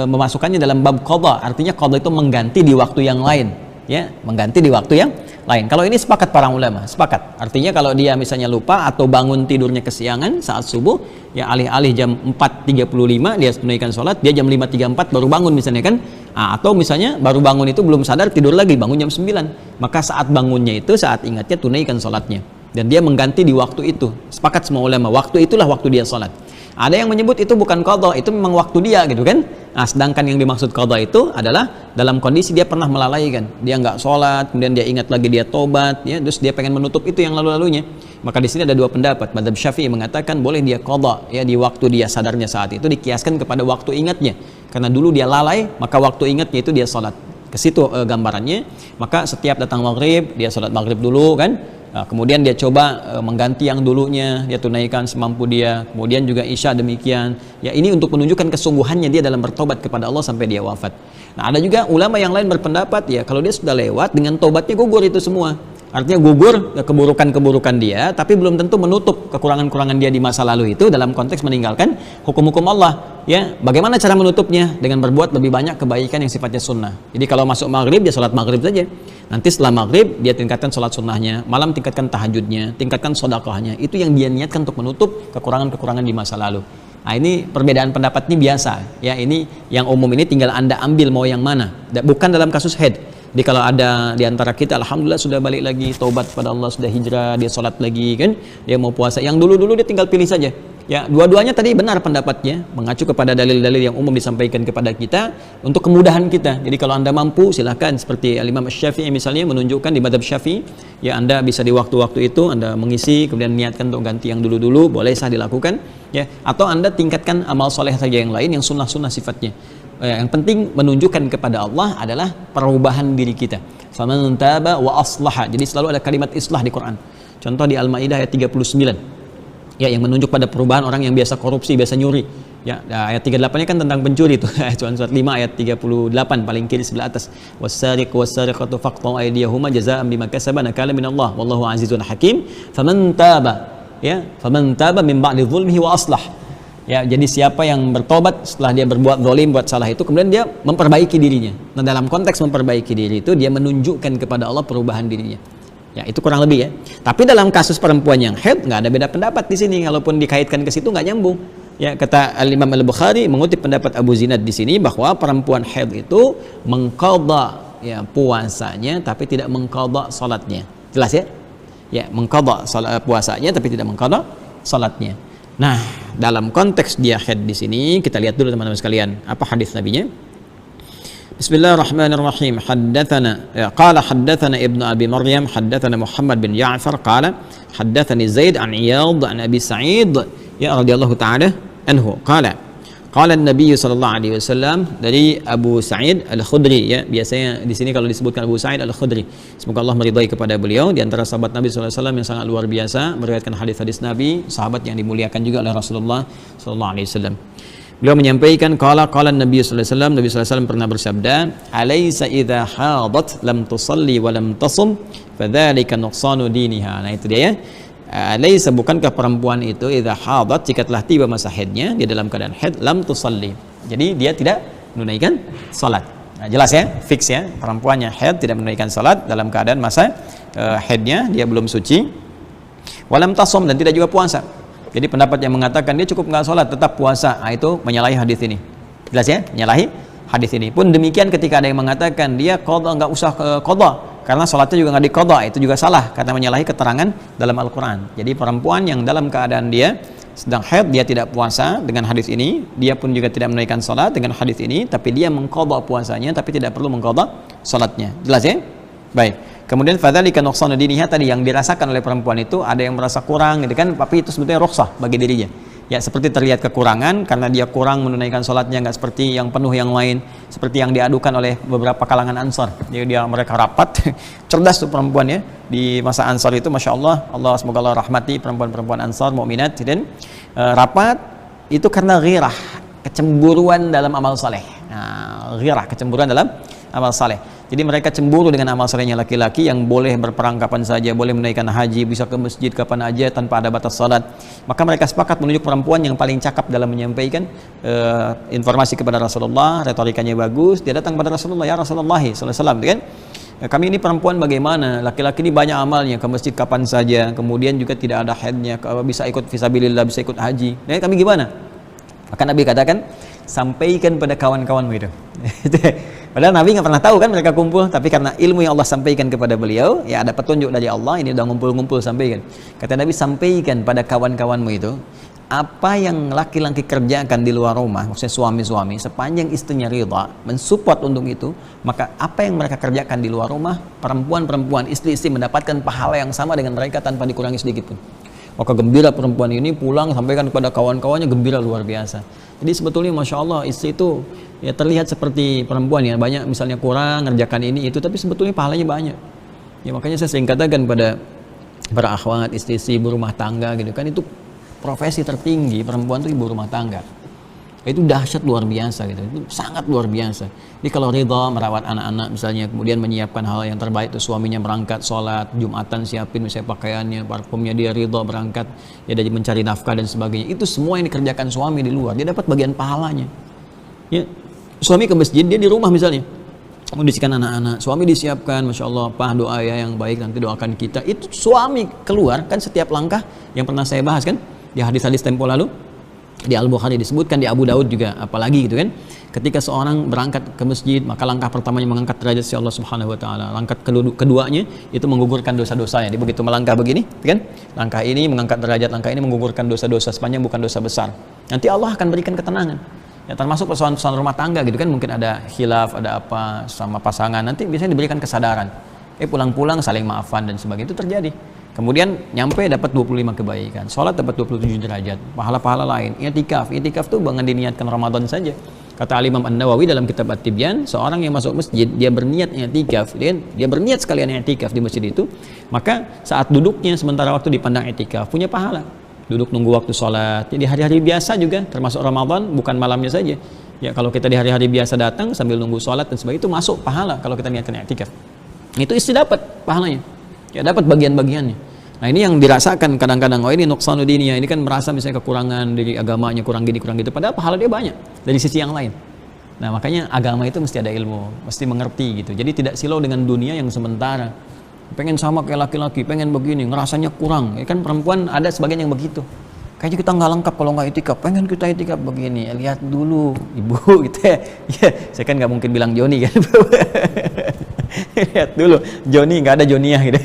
memasukkannya dalam bab qada, artinya qada itu mengganti di waktu yang lain, ya, mengganti di waktu yang lain. Kalau ini sepakat para ulama, sepakat. Artinya kalau dia misalnya lupa atau bangun tidurnya kesiangan saat subuh, ya alih-alih jam 4.35 dia tunaikan sholat, dia jam 5.34 baru bangun misalnya kan. Atau misalnya baru bangun itu belum sadar, tidur lagi, bangun jam 9. Maka saat bangunnya itu, saat ingatnya tunaikan sholatnya. Dan dia mengganti di waktu itu. Sepakat semua ulama, waktu itulah waktu dia sholat. Ada yang menyebut itu bukan qada, itu memang waktu dia gitu kan. Nah, sedangkan yang dimaksud qada itu adalah dalam kondisi dia pernah melalaikan, dia nggak sholat, kemudian dia ingat lagi dia tobat, ya, terus dia pengen menutup itu yang lalu-lalunya. Maka di sini ada dua pendapat. Mazhab Syafi'i mengatakan boleh dia qada ya di waktu dia sadarnya saat itu, dikiaskan kepada waktu ingatnya. Karena dulu dia lalai, maka waktu ingatnya itu dia sholat. Ke situ gambarannya. Maka setiap datang maghrib, dia sholat maghrib dulu kan. Nah, kemudian dia coba mengganti yang dulunya, dia tunaikan semampu dia. Kemudian juga isya demikian. Ya, ini untuk menunjukkan kesungguhannya dia dalam bertobat kepada Allah sampai dia wafat. Nah, ada juga ulama yang lain berpendapat ya kalau dia sudah lewat, dengan tobatnya gugur itu semua. Artinya gugur keburukan-keburukan dia, tapi belum tentu menutup kekurangan-kekurangan dia di masa lalu itu dalam konteks meninggalkan hukum-hukum Allah. Ya, bagaimana cara menutupnya? Dengan berbuat lebih banyak kebaikan yang sifatnya sunnah. Jadi kalau masuk maghrib dia sholat maghrib saja. Nanti setelah maghrib dia tingkatkan sholat sunnahnya, malam tingkatkan tahajudnya, tingkatkan sedekahnya. Itu yang dia niatkan untuk menutup kekurangan-kekurangan di masa lalu. Nah, ini perbedaan pendapat ini biasa. Ya, ini yang umum ini tinggal Anda ambil mau yang mana. Bukan dalam kasus haid. Jadi kalau ada di antara kita, alhamdulillah sudah balik lagi, taubat pada Allah, sudah hijrah, dia sholat lagi kan, dia mau puasa. Yang dulu-dulu dia tinggal pilih saja. Ya, dua-duanya tadi benar pendapatnya, mengacu kepada dalil-dalil yang umum disampaikan kepada kita untuk kemudahan kita. Jadi kalau Anda mampu, silahkan seperti Al-Imam Asy-Syafi'i misalnya menunjukkan di mazhab Syafi'i, ya Anda bisa di waktu-waktu itu Anda mengisi, kemudian niatkan untuk ganti yang dulu-dulu, boleh sah dilakukan. Ya, atau Anda tingkatkan amal soleh saja yang lain yang sunnah-sunnah sifatnya. Yang penting menunjukkan kepada Allah adalah perubahan diri kita. Faman taba wa aslaha. Jadi selalu ada kalimat islah di Quran. Contoh di Al-Maidah ayat 39. Ya, yang menunjuk pada perubahan orang yang biasa korupsi, biasa nyuri. Ya, ayat 38-nya kan tentang pencuri itu. Surat 5 ayat 38 paling kiri sebelah atas. Was-sariqu was-sariqatu faqta'u aydiyahuma jazaa'an bima kasaba nakalan minallah wallahu azizun hakim. Faman taba, ya, faman taba min ba'di dzulmihi wa aslah. Ya, jadi siapa yang bertobat setelah dia berbuat zalim, buat salah itu, kemudian dia memperbaiki dirinya. Nah, dalam konteks memperbaiki diri itu dia menunjukkan kepada Allah perubahan dirinya. Ya, itu kurang lebih ya. Tapi dalam kasus perempuan yang haid nggak ada beda pendapat di sini. Kalaupun dikaitkan ke situ nggak nyambung. Ya, kata Al-Imam Al-Bukhari mengutip pendapat Abu Zinad di sini bahwa perempuan haid itu mengqadha ya puasanya tapi tidak mengqadha salatnya. Jelas ya? Ya, mengqadha puasanya tapi tidak mengqadha salatnya. Nah, dalam konteks dia haid di sini kita lihat dulu teman-teman sekalian apa hadis nabinya. Bismillahirrahmanirrahim. Qala haddatsana Ibnu Abi Maryam haddatsana Muhammad bin Ja'far qala haddatsani Zaid an Iyad an Abi Sa'id ya radhiyallahu ta'ala anhu qala Nabi sallallahu alaihi wasallam dari Abu Sa'id Al-Khudri ya. Biasanya di sini kalau disebutkan Abu Sa'id Al-Khudri, semoga Allah meridai kepada beliau, di antara sahabat Nabi sallallahu alaihi wasallam yang sangat luar biasa meriwayatkan hadis-hadis Nabi, sahabat yang dimuliakan juga oleh Rasulullah sallallahu alaihi wasallam. Beliau menyampaikan qala Nabi sallallahu alaihi wasallam, Nabi sallallahu alaihi wasallam pernah bersabda, "Alaysa idza hadat lam tusalli wa lam tasum, fadzalika nuqsanu diniha." Nah, itu dia ya. Alaysa, bukankah perempuan itu idza hadat, jika telah tiba masa haidnya, dia dalam keadaan haid, lam tusalli. Jadi dia tidak menunaikan salat. Nah, jelas ya, fix ya. Perempuan yang haid tidak menunaikan salat dalam keadaan masa haidnya, dia belum suci. Wa lam tasum, dan tidak juga puasa. Jadi pendapat yang mengatakan dia cukup nggak sholat tetap puasa, nah, itu menyalahi hadis ini. Jelas ya, menyalahi hadis ini. Pun demikian ketika ada yang mengatakan dia qadha, nggak usah qadha karena sholatnya juga nggak diqadha, itu juga salah karena menyalahi keterangan dalam Al-Quran. Jadi perempuan yang dalam keadaan dia sedang haid, dia tidak puasa dengan hadis ini, dia pun juga tidak menunaikan sholat dengan hadis ini, tapi dia mengqadha puasanya tapi tidak perlu mengqadha sholatnya. Jelas ya? Baik. Kemudian fadzalika nuqsanu diniha, tadi yang dirasakan oleh perempuan itu ada yang merasa kurang gitu kan, tapi itu sebetulnya rukhsah bagi dirinya. Ya, seperti terlihat kekurangan karena dia kurang menunaikan sholatnya, nggak seperti yang penuh yang lain, seperti yang diadukan oleh beberapa kalangan Ansar. Jadi mereka rapat, cerdas tuh perempuan ya di masa Ansar itu, masya Allah, Allah semoga Allah rahmati perempuan-perempuan Ansar mukminat dan rapat itu karena ghirah, kecemburuan dalam amal saleh. Nah, ghirah, kecemburuan dalam amal saleh. Jadi mereka cemburu dengan amal salehnya laki-laki yang boleh berperang kapan saja, boleh menunaikan haji, bisa ke masjid kapan aja tanpa ada batas salat. Maka mereka sepakat menunjuk perempuan yang paling cakap dalam menyampaikan informasi kepada Rasulullah, retorikanya bagus. Dia datang kepada Rasulullah, ya Rasulullah sallallahu alaihi wasallam, kan? Kami ini perempuan bagaimana? Laki-laki ini banyak amalnya, ke masjid kapan saja, kemudian juga tidak ada haidnya, bisa ikut fisabilillah, bisa ikut haji. Nah, kami gimana? Maka Nabi katakan, sampaikan pada kawan-kawanmu itu. Padahal Nabi nggak pernah tahu kan mereka kumpul, tapi karena ilmu yang Allah sampaikan kepada beliau, ya ada petunjuk dari Allah, ini udah ngumpul-ngumpul, sampaikan. Kata Nabi, sampaikan pada kawan-kawanmu itu apa yang laki-laki kerjakan di luar rumah, maksudnya suami-suami, sepanjang istrinya ridha, mensupport untuk itu, maka apa yang mereka kerjakan di luar rumah, perempuan-perempuan, istri-istri mendapatkan pahala yang sama dengan mereka tanpa dikurangi sedikit pun. Maka gembira perempuan ini pulang sampaikan kepada kawan-kawannya, gembira luar biasa. Jadi sebetulnya masya Allah istri itu ya terlihat seperti perempuan ya, banyak misalnya kurang ngerjakan ini itu, tapi sebetulnya pahalanya banyak. Ya makanya saya sering katakan pada para akhwat, istri-istri ibu rumah tangga gitu kan, itu profesi tertinggi perempuan itu ibu rumah tangga. Itu dahsyat luar biasa gitu, itu sangat luar biasa. Jadi kalau ridha merawat anak-anak misalnya, kemudian menyiapkan hal yang terbaik itu, suaminya berangkat sholat Jumatan, siapin misalnya pakaiannya, parfumnya, dia ridha berangkat ya dari mencari nafkah dan sebagainya, itu semua yang dikerjakan suami di luar, dia dapat bagian pahalanya. Ya, suami ke masjid, dia di rumah misalnya mengondisikan anak-anak, suami disiapkan, masya Allah, Pak doa ya yang baik nanti doakan kita, itu suami keluar kan setiap langkah yang pernah saya bahas kan di hadis-hadis tempo lalu. Di Al-Bukhari disebutkan, di Abu Daud juga apalagi gitu kan, ketika seorang berangkat ke masjid maka langkah pertamanya mengangkat derajat si Allah Subhanahu wa taala, langkah keduanya itu menggugurkan dosa-dosanya. Dia begitu melangkah begini kan, langkah ini mengangkat derajat, langkah ini menggugurkan dosa-dosa sepanjang bukan dosa besar. Nanti Allah akan berikan ketenangan ya, termasuk persoalan-persoalan rumah tangga gitu kan, mungkin ada khilaf, ada apa sama pasangan, nanti biasanya diberikan kesadaran, pulang-pulang saling maafan dan sebagainya, itu terjadi. Kemudian nyampe dapat 25 kebaikan, sholat dapat 27 derajat, pahala-pahala lain. I'tikaf tuh jangan diniatkan Ramadan saja. Kata Imam An-Nawawi dalam kitab At-Tibyan, seorang yang masuk masjid, dia berniat i'tikaf, dia berniat sekalian i'tikaf di masjid itu, maka saat duduknya sementara waktu dipandang i'tikaf punya pahala. Duduk nunggu waktu sholat. Jadi hari-hari biasa juga, termasuk Ramadan, bukan malamnya saja. Ya kalau kita di hari-hari biasa datang sambil nunggu sholat dan sebagainya, itu masuk pahala kalau kita niatkan i'tikaf. Itu istri dapat pahalanya. Ya dapat bagian-bagiannya. Nah ini yang dirasakan kadang-kadang, oh ini nuqsanu diniyah, ini kan merasa misalnya kekurangan dari agamanya, kurang gini, kurang gitu, padahal pahala dia banyak dari sisi yang lain. Nah makanya agama itu mesti ada ilmu, mesti mengerti gitu. Jadi tidak silau dengan dunia yang sementara. Pengen sama kayak laki-laki, pengen begini, ngerasanya kurang. Ya kan perempuan ada sebagian yang begitu. Kayaknya kita nggak lengkap kalau nggak itikaf, pengen kita itikaf begini. Ya, lihat dulu ibu gitu ya. Ya saya kan nggak mungkin bilang Joni kan. Lihat dulu, Joni nggak ada Joniah gitu.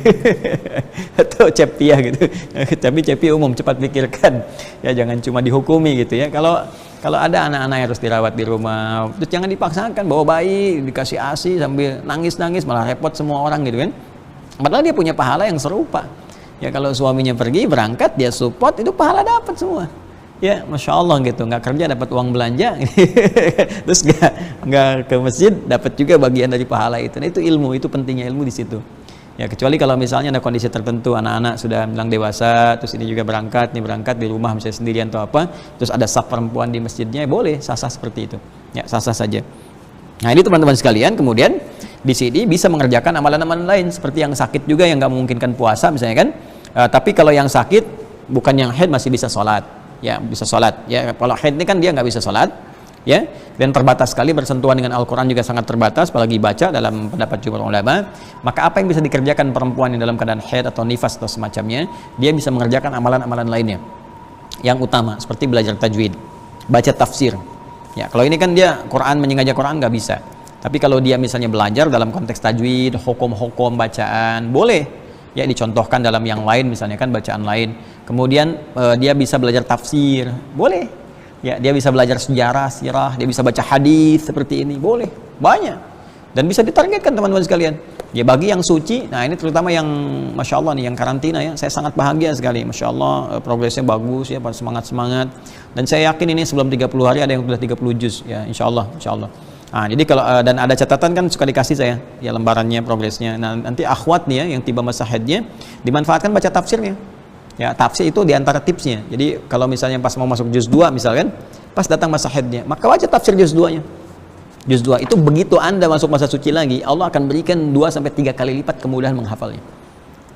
Atau Cepia gitu. Tapi Cepi umum, cepat pikirkan. Ya jangan cuma dihukumi gitu ya. Kalau ada anak-anak yang harus dirawat di rumah, terus jangan dipaksakan bawa bayi, dikasih ASI sambil nangis-nangis, malah repot semua orang gitu kan. Padahal dia punya pahala yang serupa. Ya kalau suaminya pergi, berangkat, dia support, itu pahala dapat semua. Ya Masya Allah gitu, nggak kerja dapat uang belanja, terus nggak ke masjid, dapat juga bagian dari pahala itu. Nah itu ilmu, itu pentingnya ilmu di situ. Ya kecuali kalau misalnya ada kondisi tertentu, anak-anak sudah bilang dewasa, terus ini juga berangkat di rumah misalnya sendirian atau apa, terus ada saf perempuan di masjidnya, boleh sah-sah seperti itu. Ya sah-sah saja. Nah ini teman-teman sekalian, kemudian di sini bisa mengerjakan amalan-amalan lain seperti yang sakit juga yang nggak memungkinkan puasa misalnya kan. Tapi kalau yang sakit bukan yang haid masih bisa sholat, ya bisa sholat. Ya kalau haid ini kan dia nggak bisa sholat, ya dan terbatas sekali bersentuhan dengan Al-Quran juga sangat terbatas, apalagi baca dalam pendapat jumhur ulama. Maka apa yang bisa dikerjakan perempuan yang dalam keadaan haid atau nifas atau semacamnya, dia bisa mengerjakan amalan-amalan lainnya yang utama seperti belajar tajwid, baca tafsir. Ya kalau ini kan dia Quran, menyengaja Quran nggak bisa. Tapi kalau dia misalnya belajar dalam konteks tajwid, hukum-hukum bacaan, boleh. Ya dicontohkan dalam yang lain misalnya kan bacaan lain. Kemudian dia bisa belajar tafsir, boleh. Ya dia bisa belajar sejarah, sirah, dia bisa baca hadis seperti ini, boleh. Banyak. Dan bisa ditargetkan teman-teman sekalian. Ya bagi yang suci, nah ini terutama yang Masya Allah nih, yang karantina ya, saya sangat bahagia sekali. Masya Allah progresnya bagus ya, semangat-semangat. Dan saya yakin ini sebelum 30 hari ada yang sudah 30 juz ya, Insya Allah. Nah, jadi kalau dan ada catatan kan suka dikasih saya ya lembarannya progresnya. Nah, nanti akhwat nih ya yang tiba masa haidnya dimanfaatkan baca tafsirnya. Ya, tafsir itu diantara tipsnya. Jadi kalau misalnya pas mau masuk juz 2 misalkan, pas datang masa haidnya, maka baca tafsir juz 2-nya. Juz 2 itu begitu Anda masuk masa suci lagi, Allah akan berikan 2 sampai 3 kali lipat kemudahan menghafalnya.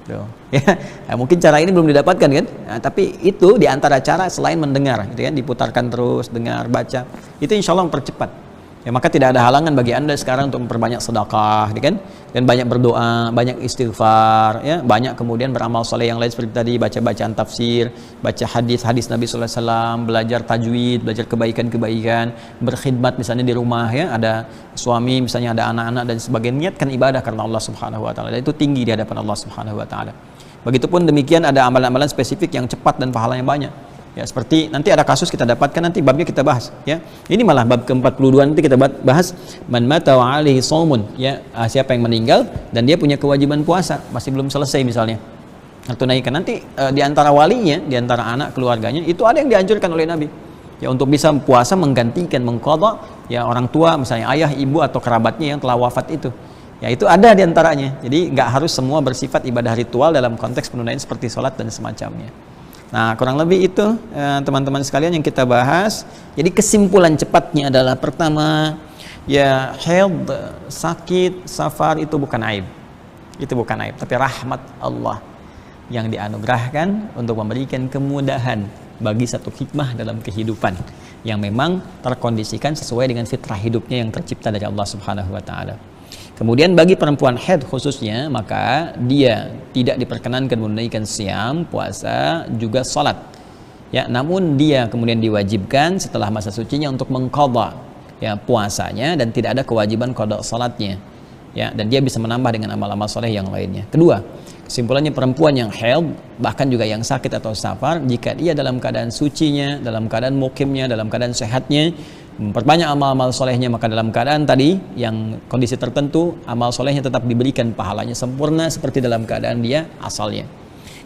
Tuh. Ya, nah, mungkin cara ini belum didapatkan kan? Nah, tapi itu diantara cara selain mendengar, gitu kan, diputarkan terus, dengar, baca. Itu insya Allah mempercepat. Ya, maka tidak ada halangan bagi Anda sekarang untuk memperbanyak sedekah, kan? Dan banyak berdoa, banyak istighfar, ya, banyak kemudian beramal soleh yang lain seperti tadi, baca bacaan tafsir, baca hadis Nabi sallallahu alaihi wasallam, belajar tajwid, belajar kebaikan-kebaikan, berkhidmat misalnya di rumah ya, ada suami misalnya, ada anak-anak dan sebagainya, niatkan ibadah karena Allah Subhanahu wa taala. Dan itu tinggi di hadapan Allah Subhanahu wa taala. Begitupun demikian ada amalan-amalan spesifik yang cepat dan pahalanya banyak. Ya, seperti nanti ada kasus kita dapatkan, nanti babnya kita bahas ya. Ini malah bab ke-42 nanti kita bahas man mata wa alaihi shaumun ya, siapa yang meninggal dan dia punya kewajiban puasa masih belum selesai misalnya. Tunaikan nanti di antara walinya, di antara anak keluarganya itu ada yang dianjurkan oleh Nabi. Ya untuk bisa puasa menggantikan mengqadha ya orang tua misalnya ayah, ibu atau kerabatnya yang telah wafat itu. Ya itu ada di antaranya. Jadi nggak harus semua bersifat ibadah ritual dalam konteks penunaian seperti sholat dan semacamnya. Nah kurang lebih itu teman-teman sekalian yang kita bahas. Jadi kesimpulan cepatnya adalah pertama ya haid, sakit, safar itu bukan aib. Itu bukan aib, tapi rahmat Allah yang dianugerahkan untuk memberikan kemudahan bagi satu hikmah dalam kehidupan yang memang terkondisikan sesuai dengan fitrah hidupnya yang tercipta dari Allah Subhanahu wa taala. Kemudian bagi perempuan haid khususnya, maka dia tidak diperkenankan menunaikan siam, puasa, juga salat. Ya, namun dia kemudian diwajibkan setelah masa sucinya untuk mengqadha ya puasanya dan tidak ada kewajiban qadha salatnya. Ya, dan dia bisa menambah dengan amal-amal soleh yang lainnya. Kedua, kesimpulannya perempuan yang haid bahkan juga yang sakit atau safar, jika dia dalam keadaan sucinya, dalam keadaan mukimnya, dalam keadaan sehatnya, memperbanyak amal-amal solehnya, maka dalam keadaan tadi yang kondisi tertentu amal solehnya tetap diberikan pahalanya sempurna seperti dalam keadaan dia asalnya.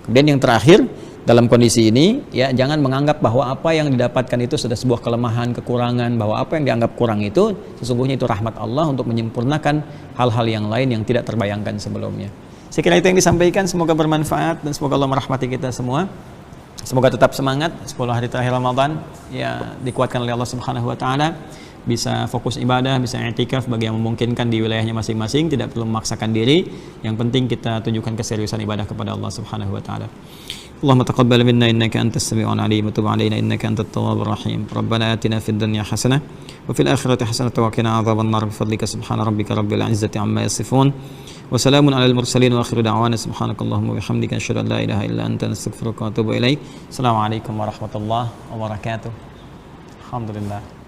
Kemudian yang terakhir, dalam kondisi ini ya jangan menganggap bahwa apa yang didapatkan itu sudah sebuah kelemahan, kekurangan, bahwa apa yang dianggap kurang itu sesungguhnya itu rahmat Allah untuk menyempurnakan hal-hal yang lain yang tidak terbayangkan sebelumnya. Saya kira itu yang disampaikan, semoga bermanfaat dan semoga Allah merahmati kita semua. Semoga tetap semangat 10 hari terakhir Ramadan ya, dikuatkan oleh Allah Subhanahu wa taala. bisa fokus ibadah, bisa i'tikaf bagi yang memungkinkan di wilayahnya masing-masing, tidak perlu memaksakan diri. Yang penting kita tunjukkan keseriusan ibadah kepada Allah Subhanahu wa taala. اللهم تقبل منا إنك أنت السميع العليم وتب علينا إنك أنت التواب الرحيم ربنا آتنا في الدنيا حسنة وفي الآخرة حسنة وقنا عذاب النار بفضلك سبحان ربك رب العزة عما يصفون وسلام على المرسلين وآخر دعوانا سبحانك اللهم وبحمدك أشهد أن لا إله إلا أنت نستغفرك ونتوب إليك السلام عليكم ورحمة الله وبركاته الحمد لله